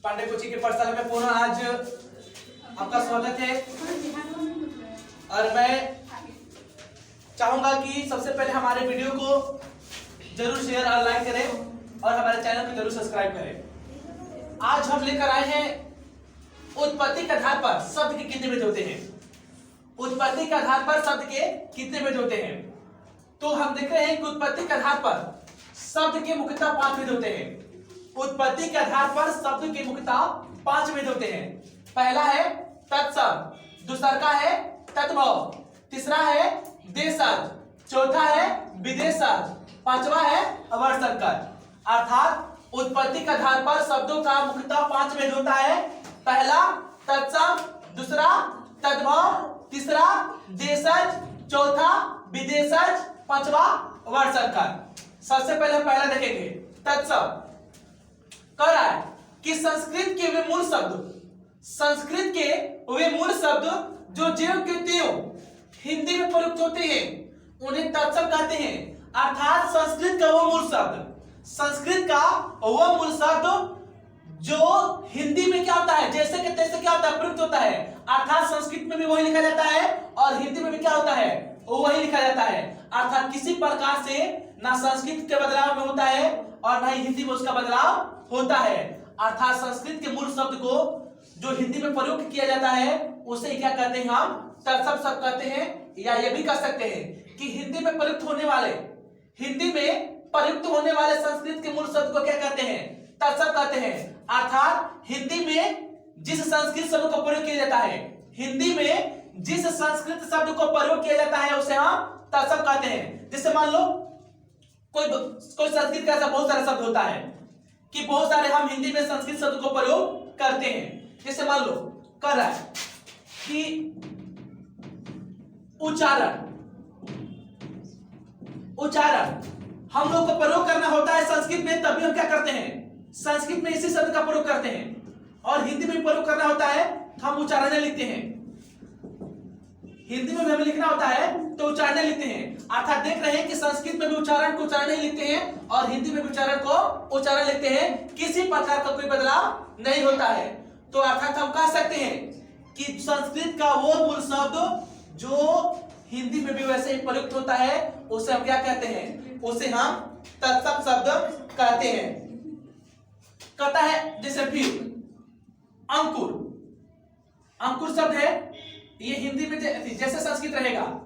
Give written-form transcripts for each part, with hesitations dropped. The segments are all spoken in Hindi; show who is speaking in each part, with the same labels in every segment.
Speaker 1: पांडे कोचिंग के पाठशाला में पुनः आज आपका स्वागत है। और मैं चाहूंगा कि सबसे पहले हमारे वीडियो को जरूर शेयर और लाइक करें और हमारे चैनल को जरूर सब्सक्राइब करें। आज हम लेकर आए हैं उत्पत्ति के आधार पर शब्द के कितने भेद होते हैं। उत्पत्ति के आधार पर शब्द के कितने भेद होते हैं। तो हम देख रहे हैं कि उत्पत्ति के आधार पर शब्द के मुख्यतः 5 भेद होते हैं। उत्पत्ति के आधार पर शब्द के मुख्यतः 5 भेद होते हैं। पहला है तत्शब्द, दूसरा का है तद्भव, तीसरा है देशज, चौथा है विदेशज, पांचवा है अवर्संकर। अर्थात उत्पत्ति के आधार पर शब्दों का मुख्यतः 5 भेद होता है। पहला तत्शब्द, दूसरा तद्भव, तीसरा देशज, चौथा विदेशज, पांचवा अवर्संकर। सबसे पहले पहला देखेंगे तत्शब्द। कह रहा है कि संस्कृत के वे मूल शब्द जो ज्यों के त्यों हिंदी में प्रयुक्त होते हैं उन्हें तत्शब्द कहते हैं। अर्थात संस्कृत का वो मूल शब्द जो हिंदी में क्या होता है जैसे कि तैसे क्या होता है प्रयुक्त होता है। अर्थात संस्कृत में भी वही लिखा जाता है और हिंदी में भी क्या होता है वही लिखा जाता है। अर्थात किसी प्रकार से ना संस्कृत के बदलाव में होता है और ना ही हिंदी में उसका बदलाव होता है। अर्थात संस्कृत के मूल शब्द को जो हिंदी में प्रयोग किया जाता है उसे क्या कहते हैं, हम तत्शब्द शब्द कहते हैं। या ये भी कह सकते हैं कि हिंदी में प्रयुक्त होने वाले संस्कृत के मूल शब्द को क्या कहते हैं, तत्शब्द कहते हैं। अर्थात हिंदी में जिस संस्कृत शब्द को प्रयोग किया जाता है उसे हम तत्शब्द कहते हैं। जैसे मान लो कोई संस्कृत का ऐसा बहुत सारे शब्द होता है कि बहुत सारे हम हिंदी में संस्कृत शब्द को प्रयोग करते हैं। जैसे मान लो कर रहा है कि उच्चारण हम लोग को प्रयोग करना होता है संस्कृत में, तभी हम क्या करते हैं संस्कृत में इसी शब्द का प्रयोग करते हैं। और हिंदी में प्रयोग करना होता है हम उच्चारण लिखते हैं। हिंदी में भी हमें लिखना होता है तो उच्चारण लिखते हैं। अर्थात देख रहे हैं कि संस्कृत में भी उच्चारण को उच्चारण ही लिखते हैं और हिंदी में भी उच्चारण को उच्चारण लिखते हैं। किसी प्रकार का कोई बदलाव नहीं होता है। तो अर्थात हम कह सकते हैं कि संस्कृत का वो मूल शब्द जो हिंदी में भी वैसे ही प्रयुक्त होता है उसे हम क्या कहते हैं, उसे हम तत्शब्द शब्द कहते हैं। कहता है जैसे फिर अंकुर शब्द है, ये हिंदी में जैसे संस्कृत रहेगा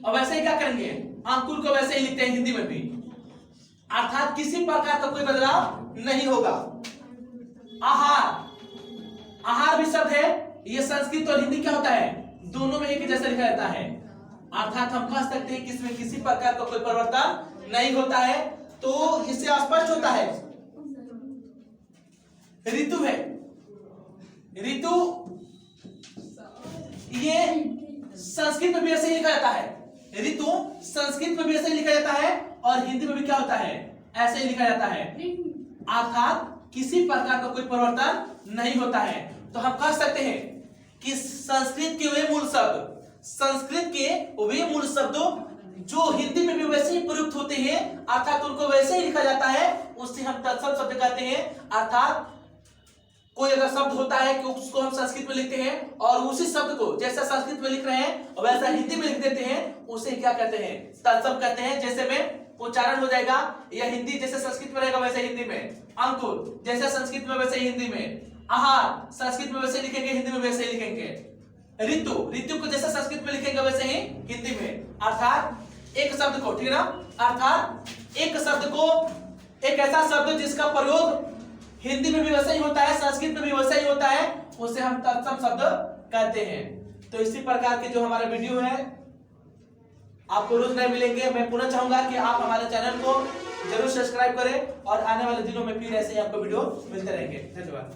Speaker 1: और वैसे ही क्या करेंगे अंकुर को वैसे ही लिखते हैं हिंदी में भी। अर्थात किसी प्रकार का कोई बदलाव नहीं होगा। आहार भी शब्द है, ये संस्कृत और हिंदी क्या होता है दोनों में एक जैसा लिखा जाता है। अर्थात हम कह सकते हैं कि इसमें किसी प्रकार का कोई परिवर्तन नहीं होता है। तो इससे स्पष्ट होता है। ऋतु है, ऋतु ये संस्कृत में भी ऐसे ही लिखा जाता है। ऋतु संस्कृत में भी ऐसे ही लिखा जाता है और हिंदी में भी क्या होता है ऐसे ही लिखा जाता है। अर्थात किसी प्रकार का कोई परिवर्तन नहीं होता है। तो हम कह सकते हैं कि संस्कृत के वे मूल शब्द जो हिंदी में भी वैसे ही प्रयुक्त होते हैं अर्थात उनको वैसे ही लिखा जाता है उससे हम तत्शब्द शब्द कहते हैं। अर्थात कोई अगर शब्द होता है कि उसको हम संस्कृत में लिखते हैं और उसी शब्द को जैसा संस्कृत में लिख रहे हैं वैसा हिंदी में लिख देते हैं, उसे क्या कहते हैं तत्शब्द कहते हैं। जैसे में उच्चारण हो जाएगा या हिंदी जैसे संस्कृत में रहेगा वैसे हिंदी में, अंकुर जैसे संस्कृत में वैसे हिंदी में, आहार संस्कृत में वैसे लिखेंगे हिंदी में वैसे ही लिखेंगे, ऋतु को जैसे संस्कृत में लिखेंगे वैसे ही हिंदी में। अर्थात एक शब्द को, ठीक है ना, अर्थात एक शब्द को एक ऐसा शब्द जिसका प्रयोग हिंदी में भी वैसा ही होता है संस्कृत में भी वैसा ही होता है उसे हम तत्शब्द शब्द कहते हैं। तो इसी प्रकार के जो हमारा वीडियो है आपको रोज नए मिलेंगे। मैं पुनः चाहूंगा कि आप हमारे चैनल को जरूर सब्सक्राइब करें और आने वाले दिनों में फिर ऐसे ही आपको वीडियो मिलते रहेंगे। धन्यवाद।